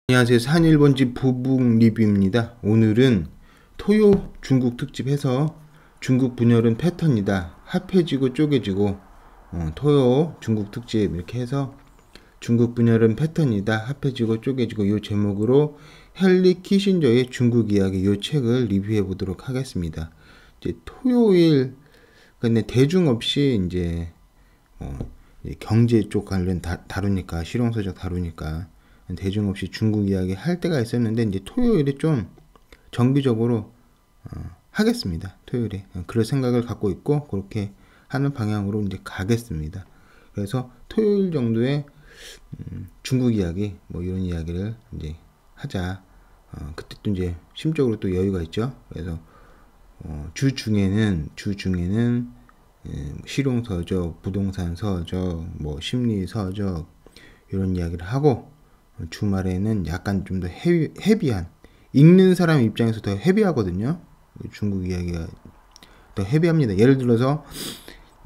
안녕하세요. 산일본집 부북 리뷰입니다. 오늘은 토요 중국 특집해서 중국 분열은 패턴이다. 합해지고 쪼개지고 토요 중국 특집 이렇게 해서 중국 분열은 패턴이다. 합해지고 쪼개지고 이 제목으로 헨리 키신저의 중국 이야기 이 책을 리뷰해 보도록 하겠습니다. 이제 토요일 근데 대중 없이 이제 경제 쪽 관련 다루니까 실용서적 다루니까 대중 없이 중국 이야기 할 때가 있었는데 이제 토요일에 좀 정기적으로 하겠습니다. 토요일에 그럴 생각을 갖고 있고 그렇게 하는 방향으로 이제 가겠습니다. 그래서 토요일 정도에 중국 이야기 뭐 이런 이야기를 이제 하자. 그때 또 이제 심적으로 또 여유가 있죠. 그래서 주 중에는 실용 서적, 부동산 서적, 뭐 심리 서적 이런 이야기를 하고 주말에는 약간 좀 더 헤비한 읽는 사람 입장에서 더 헤비하거든요. 중국 이야기가 더 헤비합니다. 예를 들어서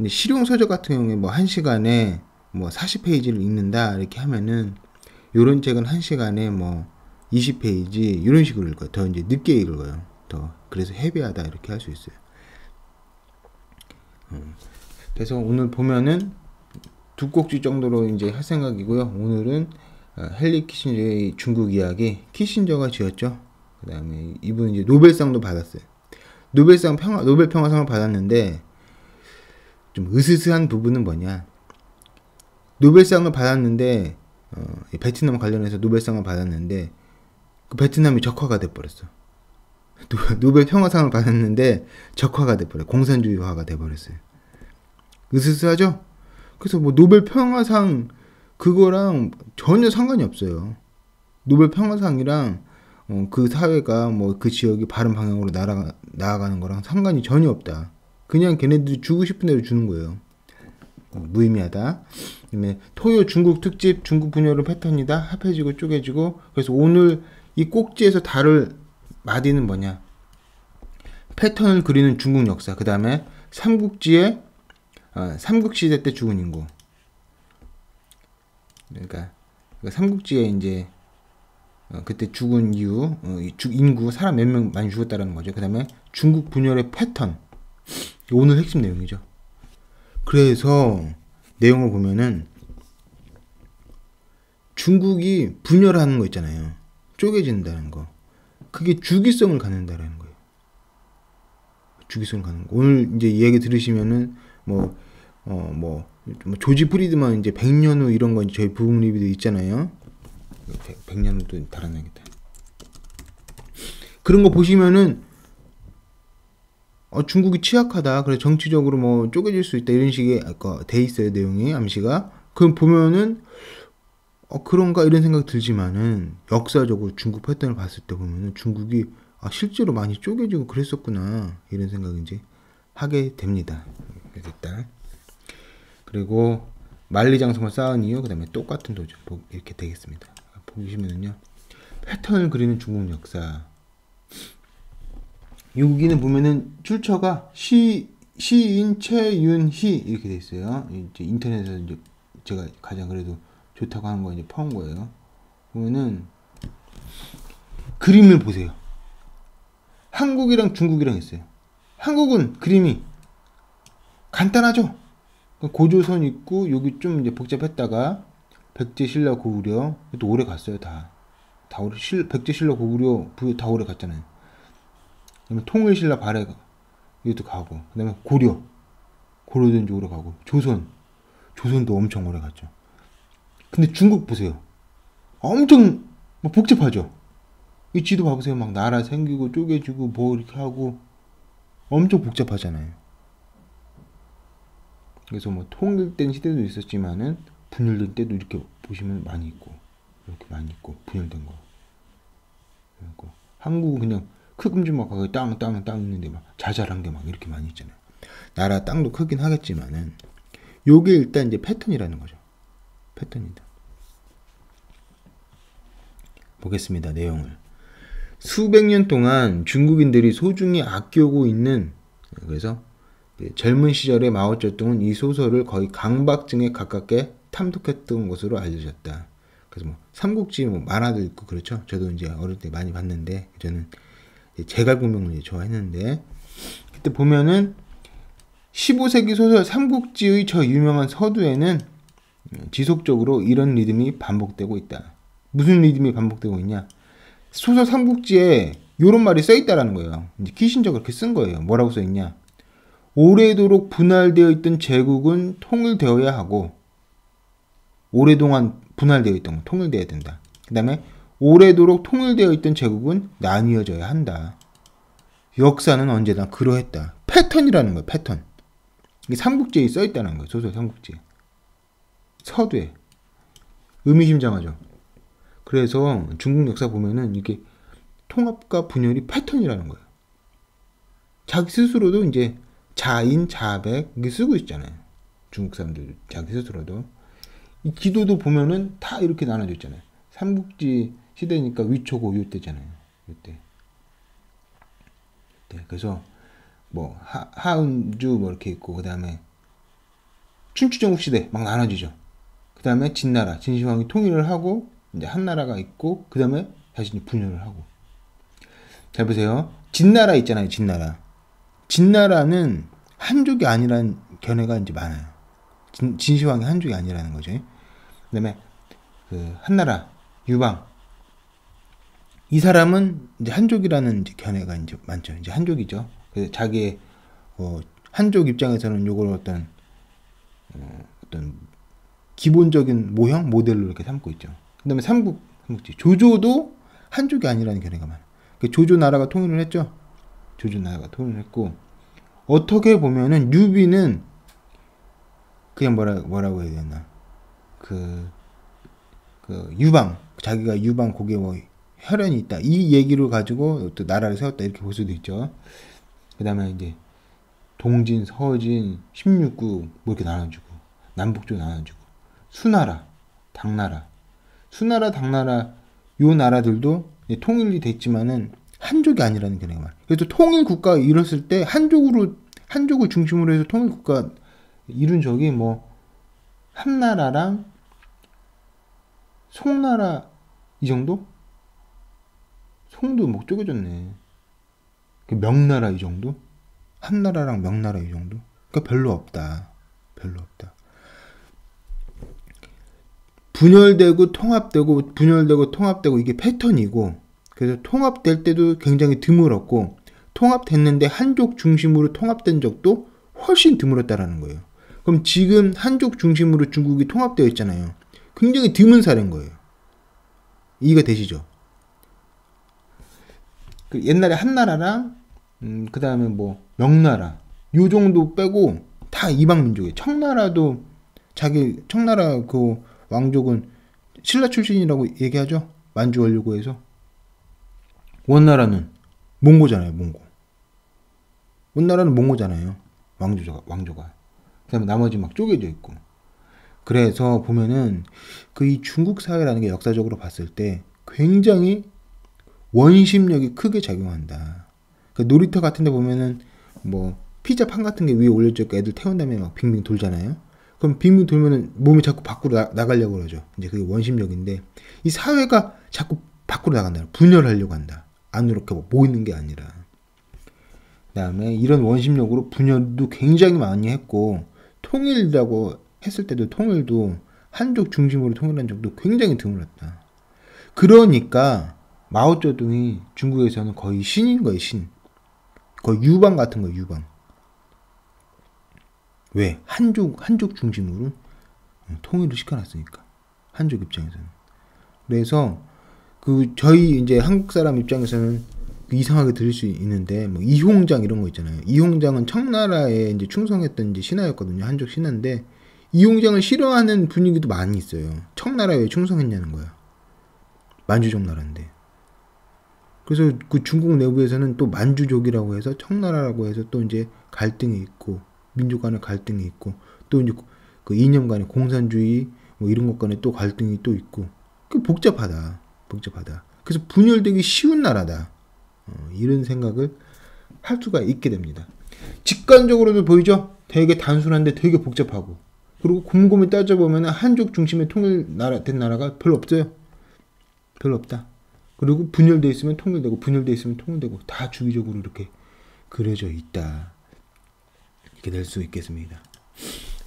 실용 서적 같은 경우에 뭐 1시간에 뭐 40페이지를 읽는다 이렇게 하면은 요런 책은 1시간에 뭐 20페이지 이런 식으로 읽어요. 더 이제 늦게 읽어요. 더 그래서 헤비하다 이렇게 할 수 있어요. 그래서 오늘 보면은 두 꼭지 정도로 이제 할 생각이고요. 오늘은 헨리 키신저의 중국 이야기, 키신저가 지었죠. 그 다음에 이분은 이제 노벨상도 받았어요. 노벨 평화상을 받았는데 좀 으스스한 부분은 뭐냐? 노벨상을 받았는데 베트남 관련해서 노벨상을 받았는데 그 베트남이 적화가 돼버렸어. 노벨 평화상을 받았는데 적화가 돼버려. 공산주의화가 돼버렸어요. 으스스하죠? 그래서 뭐 노벨 평화상 그거랑 전혀 상관이 없어요. 노벨 평화상이랑 그 사회가 뭐 그 지역이 바른 방향으로 나아가는 거랑 상관이 전혀 없다. 그냥 걔네들이 주고 싶은 대로 주는 거예요. 무의미하다. 그다음에 토요 중국 특집 중국 분열은 패턴이다. 합해지고 쪼개지고. 그래서 오늘 이 꼭지에서 다룰 마디는 뭐냐? 패턴을 그리는 중국 역사. 그 다음에 삼국지의 삼국시대 때 죽은 인구. 그러니까 삼국지에 이제 그때 죽은 이유, 인구 사람 몇 명 많이 죽었다라는 거죠. 그 다음에 중국 분열의 패턴. 오늘 핵심 내용이죠. 그래서 내용을 보면은 중국이 분열하는 거 있잖아요. 쪼개진다는 거. 그게 주기성을 갖는다라는 거예요. 주기성을 갖는 거. 오늘 이제 이 얘기 들으시면은 조지 프리드만 이제 100년 후 이런 거 저희 부흥 리뷰도 있잖아요. 100년 후도 달아나겠다. 그런 거 보시면은 중국이 취약하다. 그래 정치적으로 뭐 쪼개질 수 있다 이런 식의 돼 있어요 내용이 암시가. 그럼 보면은 그런가 이런 생각 들지만은 역사적으로 중국 패턴을 봤을 때 보면은 중국이 실제로 많이 쪼개지고 그랬었구나 이런 생각 이제 하게 됩니다. 됐다. 그리고 만리장성을 쌓은 이유, 그 다음에 똑같은 도전 이렇게 되겠습니다. 보시면은요 패턴을 그리는 중국 역사. 여기는 보면은 출처가 시인 최윤희 이렇게 돼 있어요. 이제 인터넷에서 이제 제가 가장 그래도 좋다고 하는 거 이제 퍼온 거예요. 보면은 그림을 보세요. 한국이랑 중국이랑 있어요. 한국은 그림이 간단하죠. 고조선 있고 여기 좀 이제 복잡했다가 백제 신라 고구려 또 오래 갔어요. 다 오래 백제 신라 고구려 부여 다 오래 갔잖아요. 그다음에 통일 신라 발해 이것도 가고 그다음에 고려도 이제 오래 가고 조선도 엄청 오래 갔죠. 근데 중국 보세요. 엄청 복잡하죠. 이 지도 봐보세요. 막 나라 생기고 쪼개지고 뭐 이렇게 하고 엄청 복잡하잖아요. 그래서 뭐 통일된 시대도 있었지만은 분열된 때도 이렇게 보시면 많이 있고 이렇게 많이 있고 분열된 거. 그리고 한국은 그냥 크금지막하게 땅 있는데 막 자잘한 게 막 이렇게 많이 있잖아요. 나라 땅도 크긴 하겠지만은 요게 일단 이제 패턴이라는 거죠. 패턴이다. 보겠습니다. 내용을. 수백 년 동안 중국인들이 소중히 아껴오고 있는 그래서 젊은 시절에 마오쩌둥은 이 소설을 거의 강박증에 가깝게 탐독했던 것으로 알려졌다. 그래서 뭐 삼국지 뭐 만화도 있고 그렇죠. 저도 이제 어릴 때 많이 봤는데 저는 제갈공명을 좋아했는데 그때 보면은 15세기 소설 삼국지의 저 유명한 서두에는 지속적으로 이런 리듬이 반복되고 있다. 무슨 리듬이 반복되고 있냐? 소설 삼국지에 이런 말이 써 있다라는 거예요. 이제 키신저가 그렇게 쓴 거예요. 뭐라고 써 있냐? 오래도록 분할되어 있던 제국은 통일되어야 하고, 오랫동안 분할되어 있던 건 통일되어야 된다. 그 다음에 오래도록 통일되어 있던 제국은 나뉘어져야 한다. 역사는 언제나 그러했다. 패턴이라는 거예요. 패턴. 이게 삼국지에 써 있다는 거예요. 소설 삼국지에. 서두에. 의미심장하죠. 그래서 중국 역사 보면은 이게 통합과 분열이 패턴이라는 거예요. 자기 스스로도 이제 자인, 자백 이게 쓰고 있잖아요. 중국 사람들 자기 스스로도. 이 기도도 보면은 다 이렇게 나눠져 있잖아요. 삼국지 시대니까 위초고 요때잖아요. 요때. 네, 그래서 뭐 하은주 뭐 이렇게 있고 그 다음에 춘추전국 시대 막 나눠지죠. 그 다음에 진나라 진시황이 통일을 하고 이제 한나라가 있고 그 다음에 다시 분열을 하고. 잘 보세요. 진나라 있잖아요. 진나라. 진나라는 한족이 아니라는 견해가 이제 많아요. 진시황이 한족이 아니라는 거죠. 그 다음에 그 한나라 유방 이 사람은 이제 한족이라는 이제 견해가 이제 많죠. 이제 한족이죠. 그래서 자기의 한족 입장에서는 요걸 어떤 기본적인 모형 모델로 이렇게 삼고 있죠. 그다음에 삼국지 조조도 한족이 아니라는 견해가 많아요. 조조 나라가 통일을 했죠. 조조 나라가 통일을 했고 어떻게 보면은 유비는 그냥 뭐라고 해야 되나 그 유방 자기가 유방 고개 뭐 혈연이 있다 이 얘기를 가지고 또 나라를 세웠다 이렇게 볼 수도 있죠. 그 다음에 이제 동진, 서진, 16국 뭐 이렇게 나눠주고 남북조 나눠주고 수나라, 당나라 수나라, 당나라 요 나라들도 통일이 됐지만은 한족이 아니라는 견해가 많아요. 그래서 통일 국가가 이뤘을 때 한족을 중심으로 해서 통일 국가 이룬 적이 뭐 한나라랑 송나라 이 정도? 송도 목 쪼개졌네. 명나라 이 정도? 한나라랑 명나라 이 정도? 그러니까 별로 없다. 별로 없다. 분열되고 통합되고 분열되고 통합되고 이게 패턴이고 그래서 통합될 때도 굉장히 드물었고 통합됐는데 한족 중심으로 통합된 적도 훨씬 드물었다라는 거예요. 그럼 지금 한족 중심으로 중국이 통합되어 있잖아요. 굉장히 드문 사례인 거예요. 이해가 되시죠? 그 옛날에 한나라랑 그 다음에 뭐 명나라 요 정도 빼고 다 이방 민족이에요. 청나라도 청나라 그 왕족은 신라 출신이라고 얘기하죠. 만주 원류고에서 원나라는 몽고잖아요. 몽고. 원나라는 몽고잖아요. 왕조가. 그다음에 나머지 막 쪼개져 있고. 그래서 보면은 그 이 중국 사회라는 게 역사적으로 봤을 때 굉장히 원심력이 크게 작용한다. 그 놀이터 같은 데 보면은 뭐 피자 판 같은 게 위에 올려져 있고 애들 태운 다음에 막 빙빙 돌잖아요. 그럼 빙빙 돌면은 몸이 자꾸 밖으로 나가려고 그러죠. 이제 그게 원심력인데 이 사회가 자꾸 밖으로 나간다. 분열하려고 한다. 안으로 이렇게 모이는 게 아니라. 그다음에 이런 원심력으로 분열도 굉장히 많이 했고 통일이라고 했을 때도 통일도 한족 중심으로 통일한 적도 굉장히 드물었다. 그러니까 마오쩌둥이 중국에서는 거의 신인 거예요. 신. 거의 유방 같은 거예요. 유방. 왜? 한족 중심으로 통일을 시켜놨으니까. 한족 입장에서는. 그래서 저희 이제 한국 사람 입장에서는 이상하게 들을 수 있는데 뭐 이홍장 이런 거 있잖아요. 이홍장은 청나라에 이제 충성했던 이제 신하였거든요. 한족 신하인데 이홍장을 싫어하는 분위기도 많이 있어요. 청나라에 왜 충성했냐는 거야. 만주족 나라인데. 그래서 그 중국 내부에서는 또 만주족이라고 해서 청나라라고 해서 또 이제 갈등이 있고 민족 간의 갈등이 있고 또 이제 그 이념 간의 공산주의 뭐 이런 것 간에 또 갈등이 또 있고 그 복잡하다. 그래서 분열되기 쉬운 나라다. 이런 생각을 할 수가 있게 됩니다. 직관적으로도 보이죠? 되게 단순한데 되게 복잡하고 그리고 곰곰이 따져보면 한족 중심의 통일된 나라가 별로 없어요. 별로 없다. 그리고 분열돼 있으면 통일되고 분열돼 있으면 통일되고 다 주기적으로 이렇게 그려져 있다. 이렇게 될 수 있겠습니다.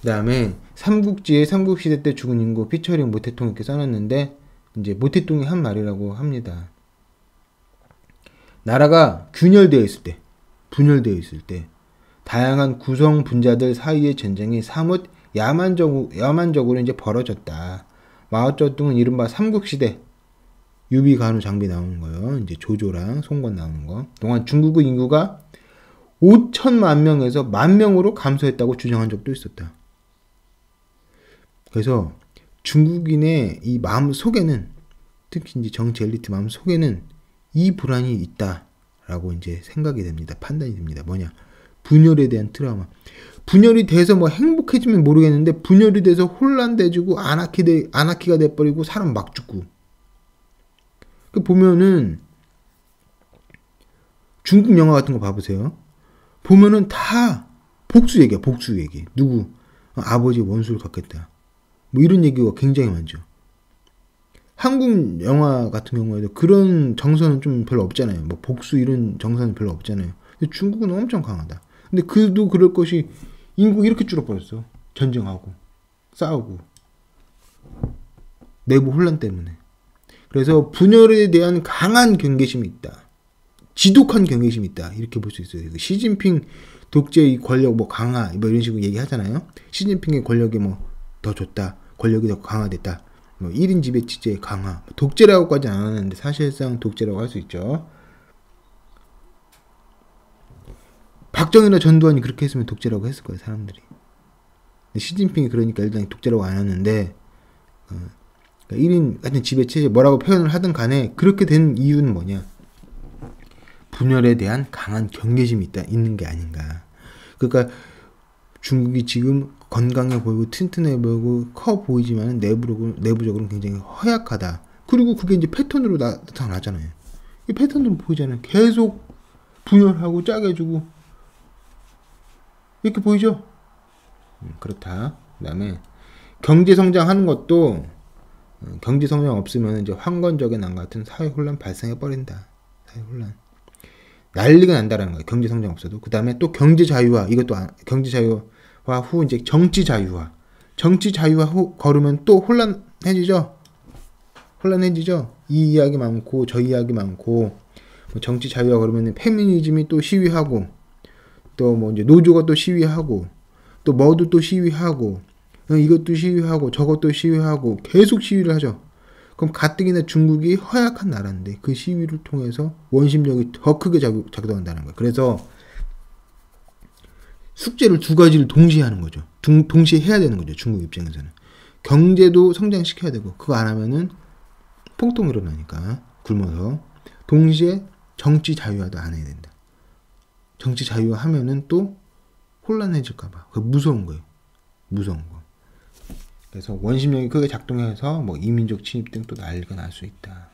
그 다음에 삼국지에 삼국시대 때 죽은 인구 피처링 모태통 이렇게 써놨는데 이제 모태통이 한 말이라고 합니다. 나라가 균열되어 있을 때, 분열되어 있을 때 다양한 구성 분자들 사이의 전쟁이 사뭇 야만적으로 이제 벌어졌다. 마오쩌둥은 이른바 삼국시대 유비 간우 장비 나오는 거예요. 이제 조조랑 송권 나오는 거. 동안 중국의 인구가 5천만 명에서 10,000명으로 감소했다고 주장한 적도 있었다. 그래서 중국인의 이 마음 속에는, 특히 이제 정치 엘리트 마음 속에는 이 불안이 있다라고 이제 생각이 됩니다. 판단이 됩니다. 뭐냐? 분열에 대한 트라우마. 분열이 돼서 뭐 행복해지면 모르겠는데 분열이 돼서 혼란돼지고 아나키가 돼버리고 사람 막 죽고. 그 보면은 중국 영화 같은 거 봐보세요. 보면은 다 복수 얘기야. 복수 얘기. 누구? 아버지 원수를 갚겠다. 뭐 이런 얘기가 굉장히 많죠. 한국 영화 같은 경우에도 그런 정서는 좀 별로 없잖아요. 뭐 복수 이런 정서는 별로 없잖아요. 근데 중국은 엄청 강하다. 근데 그도 그럴 것이 인구가 이렇게 줄어버렸어. 전쟁하고 싸우고 내부 혼란 때문에. 그래서 분열에 대한 강한 경계심이 있다. 지독한 경계심이 있다. 이렇게 볼 수 있어요. 시진핑 독재의 권력 뭐 강화 뭐 이런 식으로 얘기하잖아요. 시진핑의 권력이 뭐 더 좋다. 권력이 더 강화됐다. 뭐 1인 지배체제 강화. 독재라고까지는 안 하는데 사실상 독재라고 할 수 있죠. 박정희나 전두환이 그렇게 했으면 독재라고 했을 거예요. 사람들이. 시진핑이 그러니까 일단 독재라고 안 하는데 1인 같은 지배체제 뭐라고 표현을 하든 간에 그렇게 된 이유는 뭐냐. 분열에 대한 강한 경계심이 있는 게 아닌가. 그러니까 중국이 지금 건강해 보이고 튼튼해 보이고 커 보이지만 내부적으로는 굉장히 허약하다. 그리고 그게 이제 패턴으로 나타나잖아요. 이 패턴으로 보이잖아요. 계속 분열하고 짜게주고 이렇게 보이죠? 그렇다. 그 다음에 경제성장 하는 것도 경제성장 없으면 이제 황건적인 같은 사회 혼란 발생해 버린다. 사회 혼란. 난리가 난다라는 거예요. 경제 성장 없어도. 그 다음에 또 경제 자유화. 이것도 경제 자유화 후 이제 정치 자유화. 정치 자유화 후 걸으면 또 혼란해지죠. 이 이야기 많고 저 이야기 많고 정치 자유화 그러면 페미니즘이 또 시위하고 또 뭐 이제 노조가 또 시위하고 또 뭐도 또 시위하고 이것도 시위하고 저것도 시위하고 계속 시위를 하죠. 그럼 가뜩이나 중국이 허약한 나라인데 그 시위를 통해서 원심력이 더 크게 작동한다는 거예요. 그래서 숙제를 두 가지를 동시에 하는 거죠. 동시에 해야 되는 거죠. 중국 입장에서는. 경제도 성장시켜야 되고 그거 안 하면은 폭동 일어나니까 굶어서 동시에 정치 자유화도 안 해야 된다. 정치 자유화 하면은 또 혼란해질까봐. 그 무서운 거예요. 무서운 거. 그래서 원심력이 크게 작동해서 뭐 이민족 침입 등 또 난리가 날 수 있다.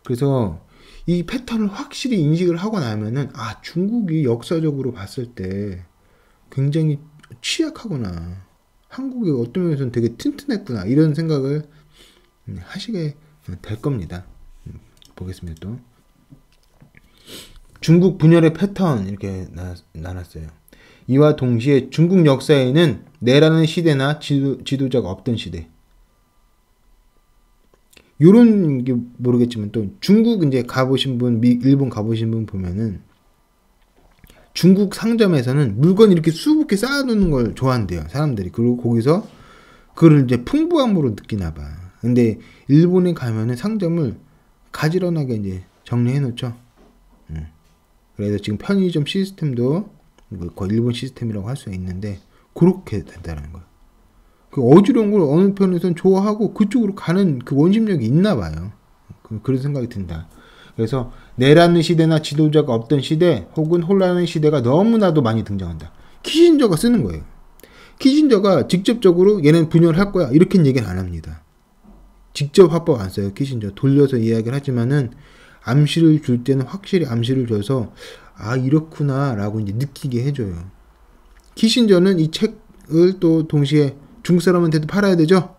그래서 이 패턴을 확실히 인식을 하고 나면은 중국이 역사적으로 봤을 때 굉장히 취약하구나. 한국이 어떤 면에서는 되게 튼튼했구나. 이런 생각을 하시게 될 겁니다. 보겠습니다. 또 중국 분열의 패턴 이렇게 나눴어요. 이와 동시에 중국 역사에는 내라는 시대나 지도자가 없던 시대. 요런 게 모르겠지만 또 중국 이제 가보신 분, 일본 가보신 분 보면은 중국 상점에서는 물건 이렇게 수북히 쌓아놓는 걸 좋아한대요. 사람들이. 그리고 거기서 그걸 이제 풍부함으로 느끼나 봐. 근데 일본에 가면은 상점을 가지런하게 이제 정리해 놓죠. 그래서 지금 편의점 시스템도 거의 일본 시스템이라고 할 수 있는데 그렇게 된다는 거예요. 그 어지러운 걸 어느 편에서는 좋아하고 그쪽으로 가는 그 원심력이 있나 봐요. 그런 생각이 든다. 그래서 내라는 시대나 지도자가 없던 시대 혹은 혼란의 시대가 너무나도 많이 등장한다. 키신저가 쓰는 거예요. 키신저가 직접적으로 얘는 분열할 거야 이렇게는 얘기는 안 합니다. 직접 화법 안 써요. 키신저 돌려서 이야기를 하지만은 암시를 줄 때는 확실히 암시를 줘서 이렇구나 라고 이제 느끼게 해줘요. 키신저는 이 책을 또 동시에 중국 사람한테도 팔아야 되죠.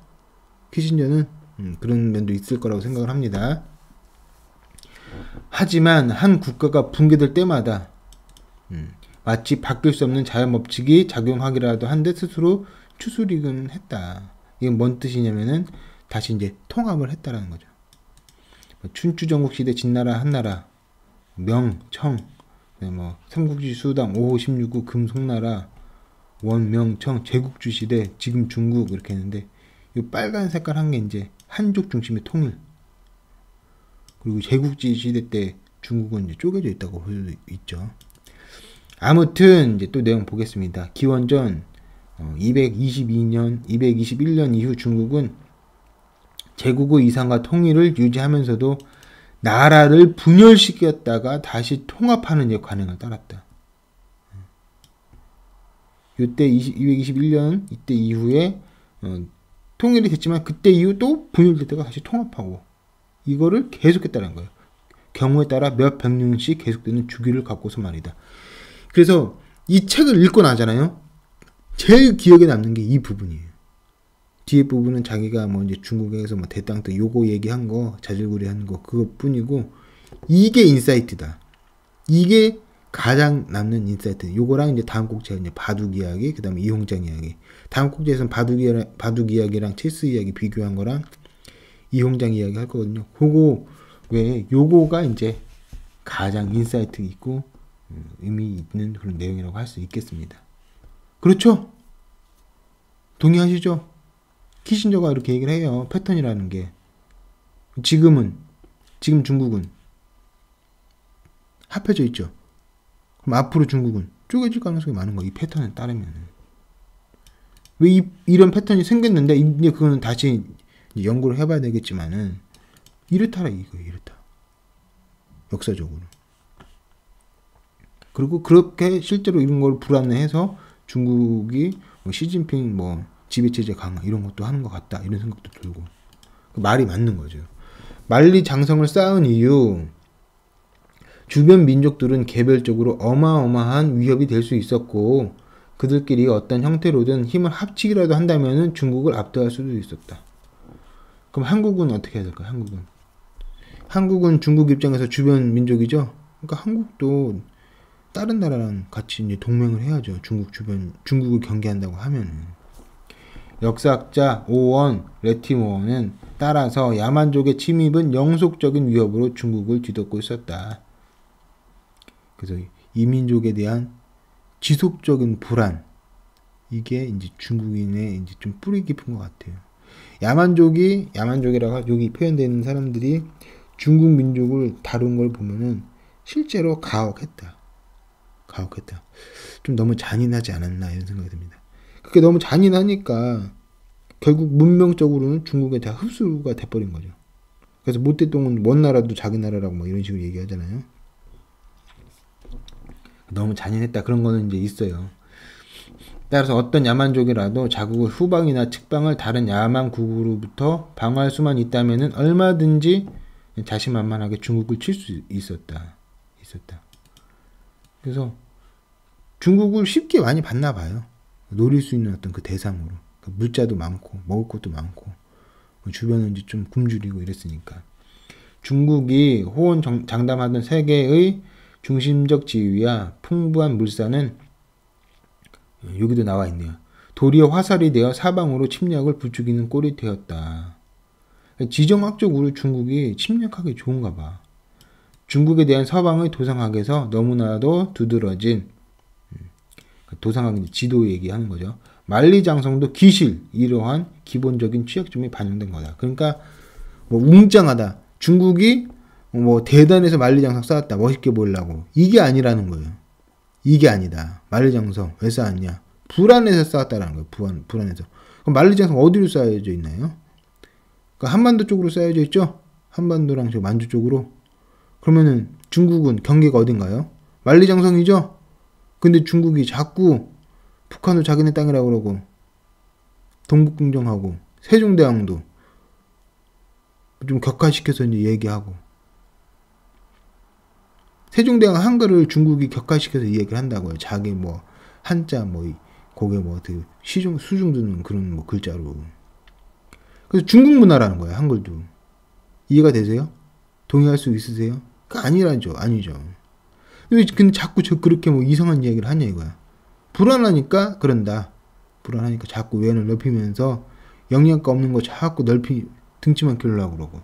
키신저는 그런 면도 있을 거라고 생각을 합니다. 하지만 한 국가가 붕괴될 때마다 마치 바뀔 수 없는 자연법칙이 작용하기라도 한 데 스스로 추스리곤 했다. 이게 뭔 뜻이냐면은 다시 이제 통합을 했다라는 거죠. 춘추 전국 시대 진나라 한나라, 명, 청, 뭐 삼국지 수당 5호 16구 금송나라, 원, 명, 청, 제국주 시대 지금 중국 이렇게 했는데 이 빨간 색깔 한 게 이제 한족 중심의 통일. 그리고 제국지 시대 때 중국은 이제 쪼개져 있다고 볼 수 있죠. 아무튼 이제 또 내용 보겠습니다. 기원전 222년, 221년 이후 중국은 제국의 이상과 통일을 유지하면서도 나라를 분열시켰다가 다시 통합하는 관행을 따랐다. 이때 221년 이때 이후에 통일이 됐지만 그때 이후 또 분열됐다가 다시 통합하고 이거를 계속했다는 거예요. 경우에 따라 몇 백 년씩 계속되는 주기를 갖고서 말이다. 그래서 이 책을 읽고 나잖아요. 제일 기억에 남는 게 이 부분이에요. 뒤에 부분은 자기가 뭐 이제 중국에서 뭐 대땅 때 요거 얘기한 거, 자질구레 한 거 그것뿐이고 이게 인사이트다. 이게 가장 남는 인사이트. 요거랑 이제 다음 꼭지가 이제 바둑 이야기, 그다음에 이홍장 이야기. 다음 꼭지에서는 바둑 이야기랑 체스 이야기 비교한 거랑 이홍장 이야기 할 거거든요. 그거 왜 요거가 이제 가장 인사이트 있고 의미 있는 그런 내용이라고 할 수 있겠습니다. 그렇죠? 동의하시죠? 키신저가 이렇게 얘기를 해요. 패턴이라는 게. 지금 중국은 합해져 있죠. 그럼 앞으로 중국은 쪼개질 가능성이 많은 거예요. 이 패턴에 따르면. 왜 이런 패턴이 생겼는데 이제 그거는 다시 이제 연구를 해봐야 되겠지만은 이렇다라 이거예요. 이렇다. 역사적으로. 그리고 그렇게 실제로 이런 걸 불안해해서 중국이 뭐 시진핑 뭐 지배체제 강화 이런 것도 하는 것 같다 이런 생각도 들고 말이 맞는 거죠. 만리장성을 쌓은 이유 주변 민족들은 개별적으로 어마어마한 위협이 될 수 있었고 그들끼리 어떤 형태로든 힘을 합치기라도 한다면은 중국을 압도할 수도 있었다. 그럼 한국은 어떻게 해야 될까요? 한국은 중국 입장에서 주변 민족이죠. 그러니까 한국도 다른 나라랑 같이 이제 동맹을 해야죠. 중국을 경계한다고 하면은. 역사학자 오원 레티모어는 따라서 야만족의 침입은 영속적인 위협으로 중국을 뒤덮고 있었다. 그래서 이민족에 대한 지속적인 불안 이게 이제 중국인의 이제 좀 뿌리 깊은 것 같아요. 야만족이라고 여기 표현되어 있는 사람들이 중국 민족을 다룬 걸 보면은 실제로 가혹했다. 좀 너무 잔인하지 않았나 이런 생각이 듭니다. 그게 너무 잔인하니까 결국 문명적으로는 중국에 다 흡수가 돼버린 거죠. 그래서 모태똥은 먼 나라도 자기 나라라고 뭐 이런 식으로 얘기하잖아요. 너무 잔인했다 그런 거는 이제 있어요. 따라서 어떤 야만족이라도 자국의 후방이나 측방을 다른 야만국으로부터 방어할 수만 있다면은 얼마든지 자신만만하게 중국을 칠 수 있었다. 그래서 중국을 쉽게 많이 봤나 봐요. 노릴 수 있는 어떤 그 대상으로. 물자도 많고 먹을 것도 많고 주변은 이제 좀 굶주리고 이랬으니까. 중국이 호언장담하던 세계의 중심적 지위와 풍부한 물산은 여기도 나와 있네요. 도리어 화살이 되어 사방으로 침략을 부추기는 꼴이 되었다. 지정학적으로 중국이 침략하기 좋은가 봐. 중국에 대한 서방의 도상학에서 너무나도 두드러진 도상학 지도 얘기하는 거죠. 만리장성도 기실 이러한 기본적인 취약점이 반영된 거다. 그러니까 뭐 웅장하다. 중국이 뭐 대단해서 만리장성 쌓았다. 멋있게 보이려고. 이게 아니라는 거예요. 이게 아니다. 만리장성 왜 쌓았냐? 불안해서 쌓았다라는 거예요. 불안해서. 그럼 만리장성 어디로 쌓여져 있나요? 그러니까 한반도 쪽으로 쌓여져 있죠? 한반도랑 저 만주 쪽으로. 그러면은 중국은 경계가 어딘가요? 만리장성이죠? 근데 중국이 자꾸 북한도 자기네 땅이라고 그러고 동북궁정하고 세종대왕도 좀 격화시켜서 이제 얘기하고 세종대왕 한글을 중국이 격화시켜서 얘기를 한다고요. 자기 뭐 한자 뭐 거기에 뭐 어떻게 수중 두는 그런 뭐 글자로. 그래서 중국 문화라는 거예요, 한글도. 이해가 되세요? 동의할 수 있으세요? 아니라죠, 아니죠. 근데 자꾸 그렇게 뭐 이상한 이야기를 하냐 이거야. 불안하니까 그런다. 불안하니까 자꾸 외연을 넓히면서 영양가 없는 거 자꾸 등치만 키우려고 그러고.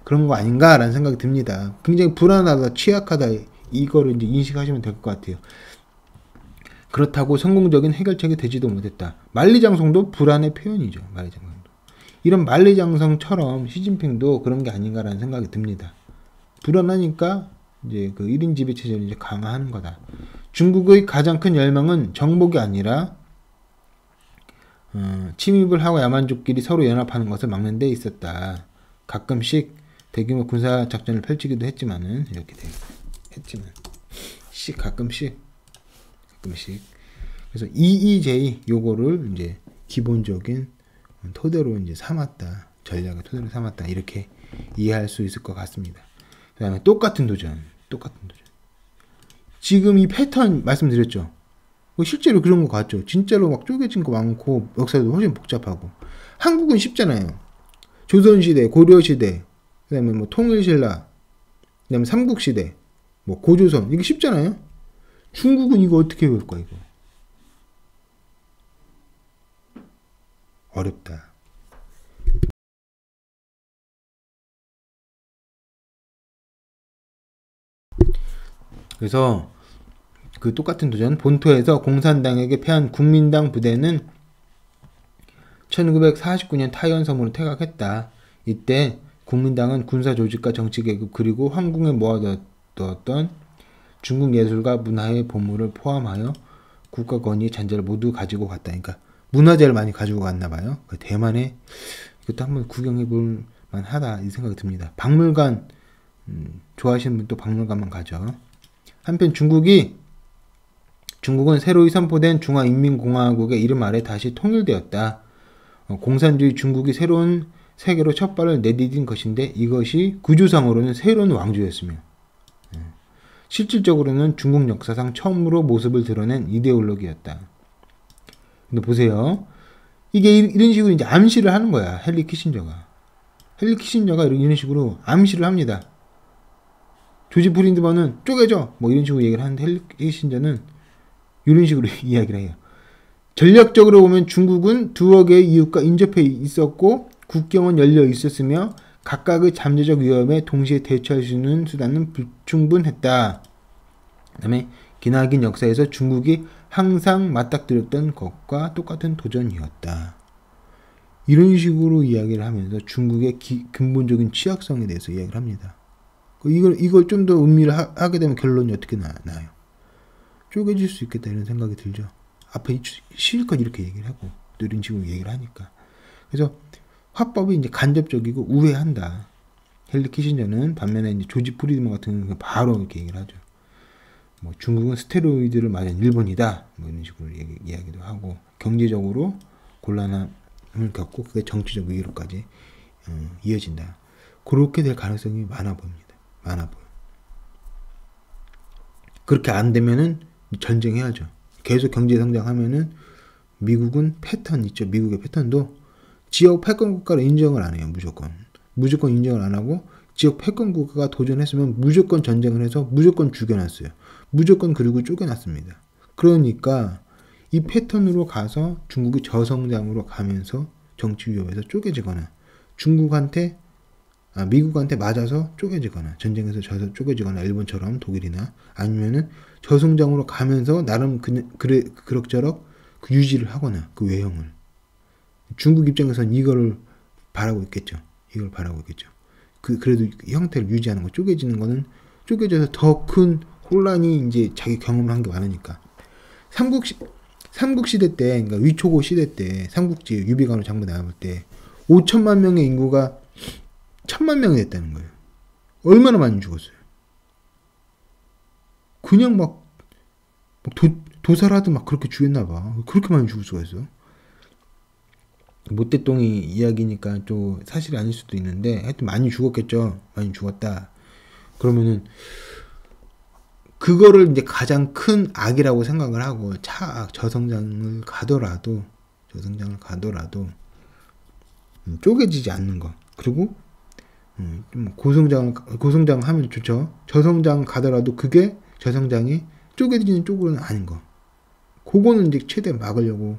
그런 거 아닌가라는 생각이 듭니다. 굉장히 불안하다, 취약하다, 이거를 이제 인식하시면 될 것 같아요. 그렇다고 성공적인 해결책이 되지도 못했다. 만리장성도 불안의 표현이죠. 만리장성도. 이런 만리장성처럼 시진핑도 그런 게 아닌가라는 생각이 듭니다. 불안하니까 이제 그 1인 지배 체제를 이제 강화하는 거다. 중국의 가장 큰 열망은 정복이 아니라 침입을 하고 야만족끼리 서로 연합하는 것을 막는 데 있었다. 가끔씩 대규모 군사 작전을 펼치기도 했지만은 이렇게 했지만 가끔씩 그래서 EEJ 요거를 이제 기본적인 토대로 이제 삼았다. 전략의 토대로 삼았다. 이렇게 이해할 수 있을 것 같습니다. 그 다음에 똑같은 도전. 지금 이 패턴 말씀드렸죠. 실제로 그런 거 같죠. 진짜로 막 쪼개진 거 많고 역사도 훨씬 복잡하고. 한국은 쉽잖아요. 조선시대, 고려시대, 그 다음에 뭐 통일신라, 그 다음에 삼국시대, 뭐 고조선, 이게 쉽잖아요. 중국은 이거 어떻게 배울까, 이거? 어렵다. 그래서 그 똑같은 도전, 본토에서 공산당에게 패한 국민당 부대는 1949년 타이완 섬으로 퇴각했다. 이때 국민당은 군사 조직과 정치 계급 그리고 황궁에 모아두었던 중국 예술과 문화의 보물을 포함하여 국가 권위 잔재를 모두 가지고 갔다. 그러니까 문화재를 많이 가지고 갔나 봐요. 대만에 이것도 한번 구경해 볼 만하다 이 생각이 듭니다. 박물관 좋아하시는 분도 박물관만 가죠. 한편 중국은 새로이 선포된 중화인민공화국의 이름 아래 다시 통일되었다. 공산주의 중국이 새로운 세계로 첫 발을 내디딘 것인데 이것이 구조상으로는 새로운 왕조였으며 실질적으로는 중국 역사상 처음으로 모습을 드러낸 이데올로기였다. 근데 보세요. 이게 이런 식으로 이제 암시를 하는 거야. 헨리 키신저가 이런 식으로 암시를 합니다. 조지 프린드먼은 쪼개져 뭐 이런 식으로 얘기를 하는데 헨리 키신저는 이런 식으로 이야기를 해요. 전략적으로 보면 중국은 두어 개의 이웃과 인접해 있었고 국경은 열려 있었으며 각각의 잠재적 위험에 동시에 대처할 수 있는 수단은 불충분했다. 그 다음에 기나긴 역사에서 중국이 항상 맞닥뜨렸던 것과 똑같은 도전이었다. 이런 식으로 이야기를 하면서 중국의 근본적인 취약성에 대해서 이야기를 합니다. 이걸 좀 더 음미를 하게 되면 결론이 어떻게 나요? 쪼개질 수 있겠다 이런 생각이 들죠. 앞에 실컷 이렇게 얘기를 하고 또 이런 식으로 얘기를 하니까. 그래서 화법이 이제 간접적이고 우회한다. 헨리 키신저는 반면에 이제 조지 프리드먼 같은 경우는 바로 이렇게 얘기를 하죠. 뭐 중국은 스테로이드를 맞은 일본이다. 뭐 이런 식으로 이야기도 하고 경제적으로 곤란함을 겪고 그게 정치적 위기로까지 이어진다. 그렇게 될 가능성이 많아 보입니다. 많아 보여. 그렇게 안 되면은 전쟁해야죠. 계속 경제 성장하면은 미국은 패턴 있죠. 미국의 패턴도 지역 패권 국가로 인정을 안 해요. 무조건 인정을 안 하고 지역 패권 국가가 도전했으면 무조건 전쟁을 해서 무조건 죽여놨어요. 무조건 그리고 쪼개놨습니다. 그러니까 이 패턴으로 가서 중국이 저성장으로 가면서 정치 위협에서 쪼개지거나 미국한테 맞아서 쪼개지거나 전쟁에서 져서 쪼개지거나 일본처럼 독일이나 아니면은 저성장으로 가면서 나름 그럭저럭 그 유지를 하거나 그 외형을 중국 입장에서는 이거를 바라고 있겠죠. 그래도 형태를 유지하는 거 쪼개지는 거는 쪼개져서 더 큰 혼란이 이제 자기 경험을 한 게 많으니까 삼국시대 때 그러니까 위초고 시대 때 삼국지 유비관으로 장군 나올 때 5천만 명의 인구가 1,000만 명이 됐다는 거예요. 얼마나 많이 죽었어요. 그냥 막 도살하듯 막 그렇게 죽였나 봐. 그렇게 많이 죽을 수가 있어. 모태똥이 이야기니까 또 사실이 아닐 수도 있는데 하여튼 많이 죽었겠죠. 많이 죽었다. 그러면은 그거를 이제 가장 큰 악이라고 생각을 하고 차악 저성장을 가더라도 쪼개지지 않는 거. 그리고 좀 고성장하면 좋죠. 저성장 가더라도 그게 저성장이 쪼개지는 쪽으로는 아닌 거. 그거는 이제 최대한 막으려고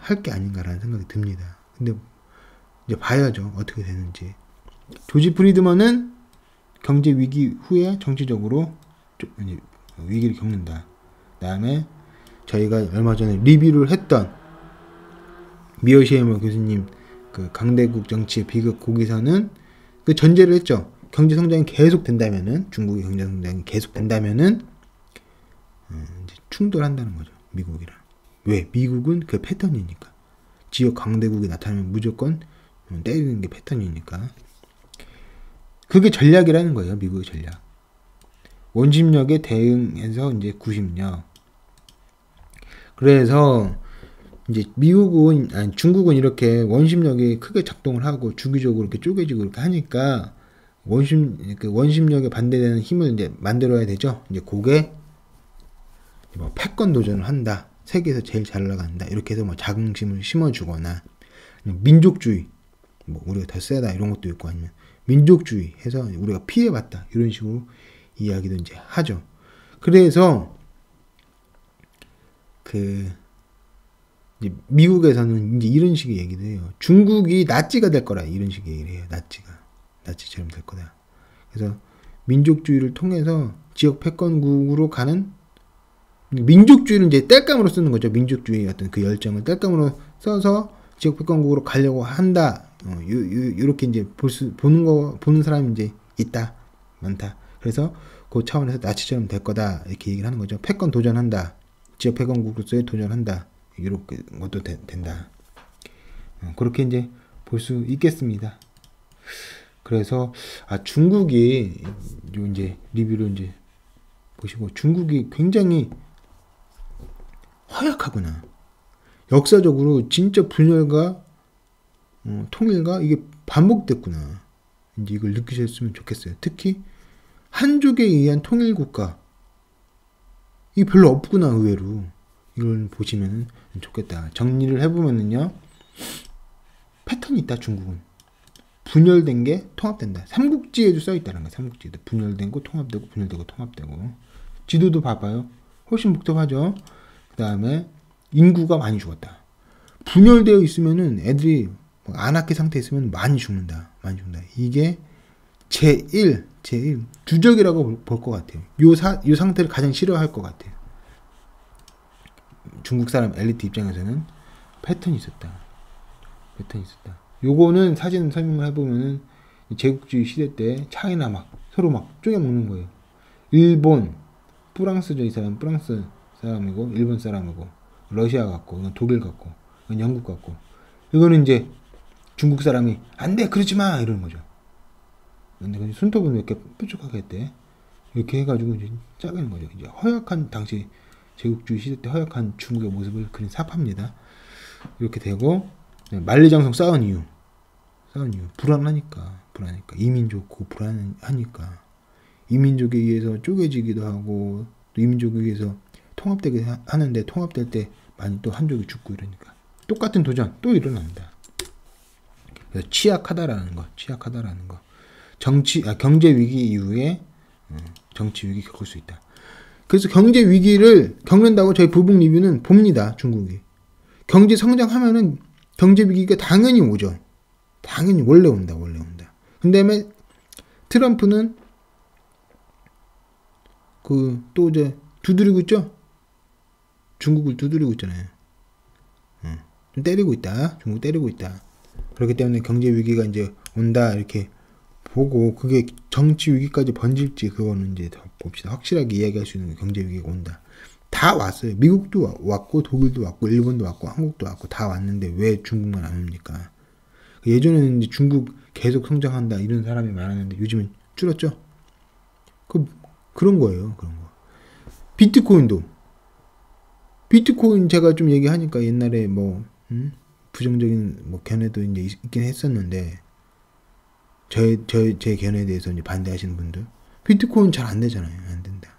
할 게 아닌가라는 생각이 듭니다. 근데 이제 봐야죠. 어떻게 되는지. 조지 프리드먼은 경제 위기 후에 정치적으로 위기를 겪는다. 그다음에 저희가 얼마 전에 리뷰를 했던 미어시에머 교수님 그 강대국 정치의 비극 거기서는 그 전제를 했죠. 경제 성장이 계속 된다면은, 중국의 경제 성장이 계속 된다면은 이제 충돌한다는 거죠. 미국이랑. 왜? 미국은 그 패턴이니까. 지역 강대국이 나타나면 무조건 때리는 게 패턴이니까. 그게 전략이라는 거예요. 미국의 전략. 원심력에 대응해서 이제 구심력. 그래서 이제 중국은 이렇게 원심력이 크게 작동을 하고 주기적으로 이렇게 쪼개지고 이렇게 하니까 원심력에 반대되는 힘을 이제 만들어야 되죠. 이제 그게 뭐 패권 도전을 한다. 세계에서 제일 잘 나간다. 이렇게 해서 뭐 자긍심을 심어주거나 민족주의, 뭐 우리가 더 세다 이런 것도 있고 아니면 민족주의 해서 우리가 피해봤다 이런 식으로 이야기도 이제 하죠. 그래서 이제 미국에서는 이제 이런 식의 얘기도 해요. 중국이 나치가 될 거라 이런 식의 얘기를 해요. 나치처럼 될 거다. 그래서 민족주의를 통해서 지역 패권국으로 가는 민족주의를 이제 땔감으로 쓰는 거죠. 민족주의 어떤 그 열정을 땔감으로 써서 지역 패권국으로 가려고 한다. 이렇게 이제 보는 사람이 이제 있다. 많다. 그래서 그 차원에서 나치처럼 될 거다. 이렇게 얘기를 하는 거죠. 패권 도전한다. 지역 패권국으로서의 도전한다. 이렇게 것도 된다. 그렇게 이제 볼 수 있겠습니다. 그래서 중국이 이제 리뷰를 이제 보시고 중국이 굉장히 허약하구나. 역사적으로 진짜 분열과 통일과 이게 반복됐구나. 이제 이걸 느끼셨으면 좋겠어요. 특히 한족에 의한 통일국가 이게 별로 없구나. 의외로 이걸 보시면 좋겠다. 정리를 해보면은요, 패턴이 있다. 중국은 분열된 게 통합된다. 삼국지에도 써있다는 거야. 삼국지에도 분열된 거 통합되고 분열되고 통합되고. 지도도 봐봐요. 훨씬 복잡하죠. 그 다음에 인구가 많이 죽었다. 분열되어 있으면은 애들이 안악기 상태에 있으면 많이 죽는다. 이게 제1 주적이라고 볼 것 같아요. 요 상태를 가장 싫어할 것 같아요. 중국 사람 엘리트 입장에서는 패턴이 있었다. 요거는 사진 설명을 해보면은 제국주의 시대 때 차이나 막 서로 막 쪼개먹는 거예요. 일본, 프랑스죠. 이 사람 프랑스 사람이고 일본 사람이고 러시아 같고 이건 독일 같고 이건 영국 같고 이거는 이제 중국 사람이 안 돼 그러지 마 이러는 거죠. 근데 손톱은 이렇게 뾰족하게 했대. 이렇게 해가지고 이제 짜는 거죠. 이제 허약한 당시 제국주의 시대 때 허약한 중국의 모습을 그린 사파입니다. 이렇게 되고 만리장성 싸운 이유 불안하니까 이민족 불안하니까 이민족에 의해서 쪼개지기도 하고 또 이민족에 의해서 통합되게 하는데 통합될 때 많이 또 한족이 죽고 이러니까 똑같은 도전 또 일어난다. 그래서 취약하다라는 거 경제 위기 이후에 정치 위기 겪을 수 있다. 그래서 경제 위기를 겪는다고 저희 부북 리뷰는 봅니다. 중국이 경제 성장하면은 경제 위기가 당연히 오죠. 당연히 원래 온다. 근데 트럼프는 또 이제 두드리고 있죠. 중국을 두드리고 있잖아요. 좀 때리고 있다. 중국 때리고 있다. 그렇기 때문에 경제 위기가 이제 온다 이렇게 보고 그게 정치 위기까지 번질지 그거는 이제 더 봅시다. 확실하게 이야기할 수 있는 경제 위기가 온다. 다 왔어요. 미국도 왔고 독일도 왔고 일본도 왔고 한국도 왔고 다 왔는데 왜 중국만 안 옵니까? 예전에는 이제 중국 계속 성장한다 이런 사람이 많았는데 요즘은 줄었죠. 그런 거예요. 그런 거. 비트코인 제가 좀 얘기하니까 옛날에 부정적인 견해도 이제 있긴 했었는데 제 견해에 대해서 이제 반대하시는 분들 비트코인 잘 안 되잖아요. 안 된다.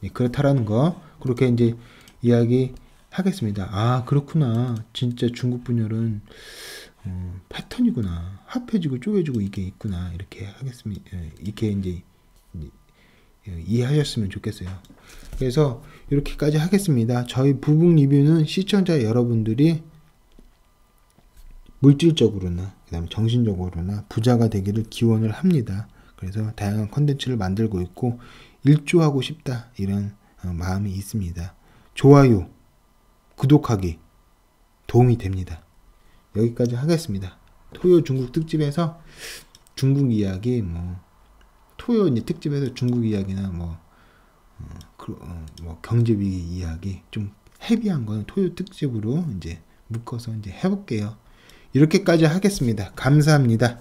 예, 그렇다라는 거 그렇게 이제 이야기 하겠습니다. 아 그렇구나. 진짜 중국 분열은 패턴이구나. 합해지고 쪼개지고 이게 있구나. 이렇게 하겠습니다. 예, 이렇게 이제 이해하셨으면 좋겠어요. 그래서 이렇게까지 하겠습니다. 저희 부북 리뷰는 시청자 여러분들이 물질적으로나 그다음에 정신적으로나 부자가 되기를 기원을 합니다. 그래서 다양한 컨텐츠를 만들고 있고 일조하고 싶다 이런 마음이 있습니다. 좋아요, 구독하기 도움이 됩니다. 여기까지 하겠습니다. 토요 중국 특집에서 중국 이야기 토요 이제 특집에서 중국 이야기나 뭐 경제 위기 이야기 좀 헤비한 거는 토요 특집으로 이제 묶어서 이제 해볼게요. 이렇게까지 하겠습니다. 감사합니다.